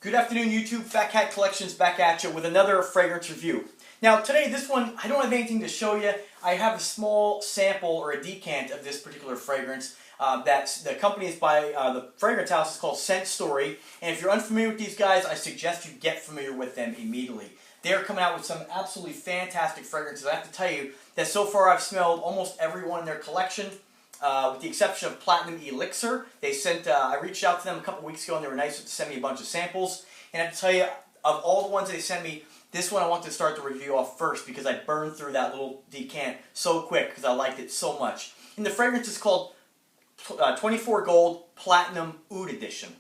Good afternoon, YouTube. Fat Cat Collections back at you with another fragrance review. Now today, this one, I don't have anything to show you. I have a small sample or a decant of this particular fragrance. The company is by the fragrance house is called Scentstory. And if you're unfamiliar with these guys, I suggest you get familiar with them immediately. They are coming out with some absolutely fantastic fragrances. I have to tell you that so far I've smelled almost every one in their collection. With the exception of Platinum Elixir. I reached out to them a couple weeks ago and they were nice to send me a bunch of samples. And I have to tell you, of all the ones they sent me, this one I want to start the review off first because I burned through that little decant so quick because I liked it so much. And the fragrance is called 24 Gold Platinum Oud Edition.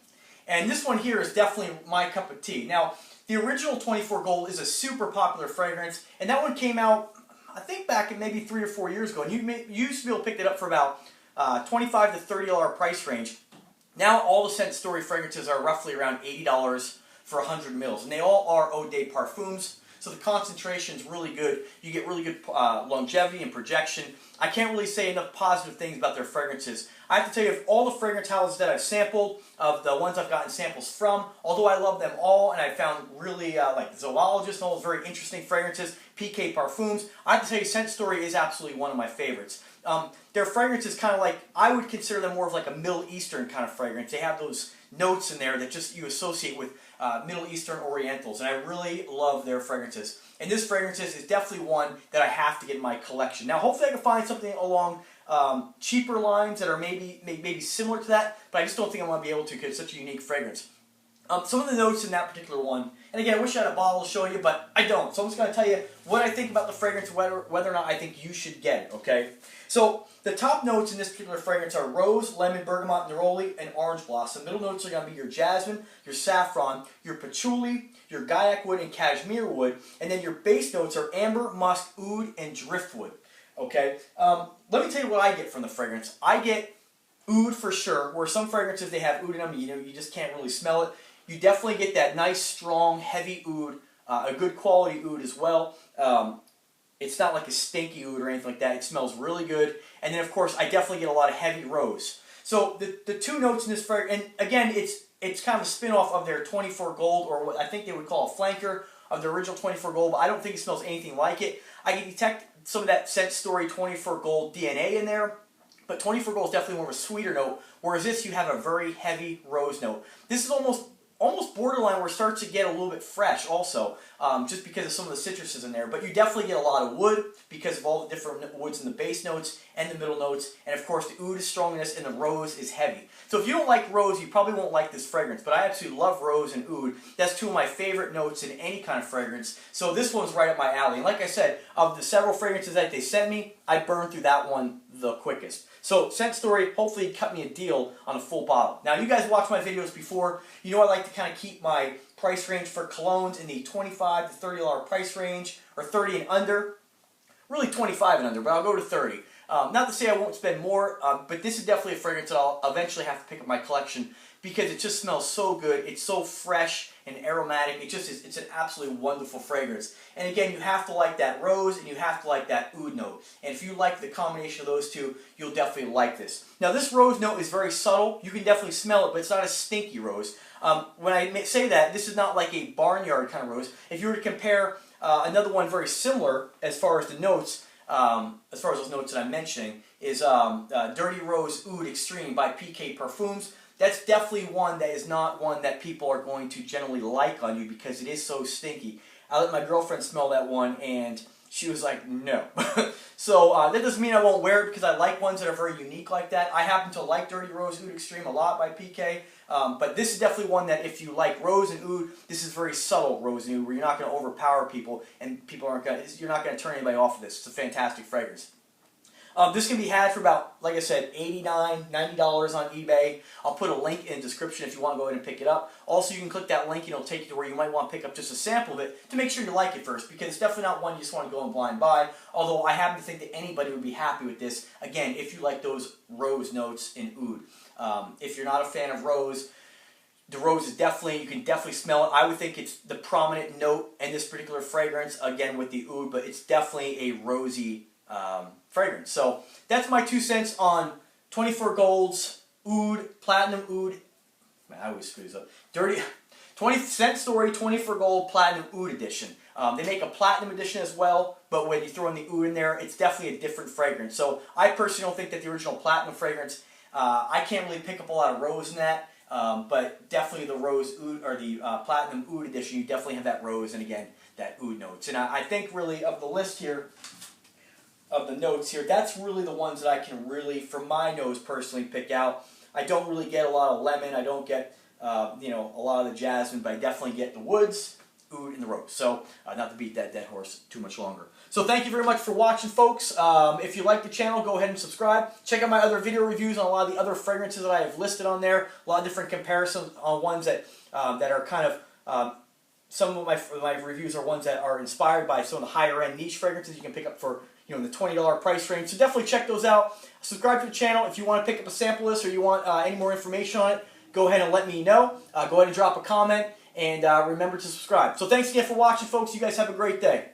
And this one here is definitely my cup of tea. Now, the original 24 Gold is a super popular fragrance, and that one came out I think back in maybe 3 or 4 years ago, and you used to be able to pick it up for about $25 to $30 price range. Now all the Scentstory fragrances are roughly around $80 for 100 mils, and they all are Eau de Parfums, so the concentration is really good. You get really good longevity and projection. I can't really say enough positive things about their fragrances. I have to tell you, of all the fragrance houses that I've sampled, of the ones I've gotten samples from, although I love them all, and I found really, like Zoologist and all those very interesting fragrances, PK Parfums, I have to tell you, Scentstory is absolutely one of my favorites. Their fragrance is kind of like, I would consider them more of like a Middle Eastern kind of fragrance. They have those notes in there that just you associate with Middle Eastern Orientals, and I really love their fragrances. And this fragrance is definitely one that I have to get in my collection. Now, hopefully I can find something along cheaper lines that are maybe similar to that, but I just don't think I'm going to be able to because it's such a unique fragrance. Some of the notes in that particular one, and again, I wish I had a bottle to show you, but I don't. So I'm just going to tell you what I think about the fragrance, whether or not I think you should get it, okay? So the top notes in this particular fragrance are rose, lemon, bergamot, neroli, and orange blossom. Middle notes are going to be your jasmine, your saffron, your patchouli, your gaiac wood, and cashmere wood. And then your base notes are amber, musk, oud, and driftwood, okay? Let me tell you what I get from the fragrance. I get oud for sure, where some fragrances they have oud in them, you just can't really smell it. You definitely get that nice, strong, heavy oud, a good quality oud as well. It's not like a stinky oud or anything like that. It smells really good. And then, of course, I definitely get a lot of heavy rose. So the two notes in this fragrance, and again, it's kind of a spin-off of their 24 Gold, or what I think they would call a flanker of the original 24 Gold, but I don't think it smells anything like it. I can detect some of that Scentstory 24 Gold DNA in there, but 24 Gold is definitely more of a sweeter note, whereas this, you have a very heavy rose note. This is almost borderline where it starts to get a little bit fresh also, just because of some of the citruses in there. But you definitely get a lot of wood because of all the different woods in the base notes and the middle notes. And of course the oud is strong in this and the rose is heavy. So if you don't like rose, you probably won't like this fragrance. But I absolutely love rose and oud. That's two of my favorite notes in any kind of fragrance. So this one's right up my alley. And like I said, of the several fragrances that they sent me, I burned through that one the quickest. So Scentstory hopefully cut me a deal on a full bottle. Now you guys watched my videos before. You know I like to kind of keep my price range for colognes in the $25 to $30 price range, or 30 and under. Really 25 and under, but I'll go to 30. Not to say I won't spend more, but this is definitely a fragrance that I'll eventually have to pick up my collection because it just smells so good. It's so fresh and aromatic. It's an absolutely wonderful fragrance. And again, you have to like that rose and you have to like that oud note. And if you like the combination of those two, you'll definitely like this. Now this rose note is very subtle. You can definitely smell it, but it's not a stinky rose. When I say that, this is not like a barnyard kind of rose. If you were to compare another one very similar as far as the notes, as far as those notes that I'm mentioning, is Dirty Rose Oud Extreme by PK Parfums. That's definitely one that is not one that people are going to generally like on you because it is so stinky. I let my girlfriend smell that one and she was like, no. So that doesn't mean I won't wear it because I like ones that are very unique like that. I happen to like Dirty Rose Oud Extreme a lot by PK. But this is definitely one that if you like rose and oud, this is very subtle rose and oud where you're not going to overpower people and you're not going to turn anybody off of this. It's a fantastic fragrance. This can be had for about, like I said, $89, $90 on eBay. I'll put a link in the description if you want to go ahead and pick it up. Also, you can click that link and it'll take you to where you might want to pick up just a sample of it to make sure you like it first, because it's definitely not one you just want to go and blind buy, although I happen to think that anybody would be happy with this, again, if you like those rose notes in oud. If you're not a fan of rose, the rose is definitely, you can definitely smell it. I would think it's the prominent note in this particular fragrance, again with the oud, but it's definitely a rosy fragrance. So that's my 2 cents on 24 Gold's Oud, Platinum Oud Man, I always screw these up. 20 Scentstory 20 for Gold Platinum Oud Edition. They make a Platinum Edition as well, but when you throw in the Oud in there, it's definitely a different fragrance. So I personally don't think that the original Platinum fragrance, I can't really pick up a lot of rose in that, but definitely the Rose Oud, or the Platinum Oud Edition, you definitely have that rose and again, that Oud notes. And I think really of the list here, of the notes here, that's really the ones that I can really, from my nose personally, pick out. I don't really get a lot of lemon. I don't get, you know, a lot of the jasmine, but I definitely get the woods, Oud, and the rose. So, not to beat that dead horse too much longer. So, thank you very much for watching, folks. If you like the channel, go ahead and subscribe. Check out my other video reviews on a lot of the other fragrances that I have listed on there. A lot of different comparisons on ones that that are kind of some of my reviews are ones that are inspired by some of the higher end niche fragrances you can pick up for, you know, in the $20 price range. So definitely check those out. Subscribe to the channel. If you want to pick up a sample list or you want any more information on it, go ahead and let me know. Go ahead and drop a comment, and remember to subscribe. So thanks again for watching, folks. You guys have a great day.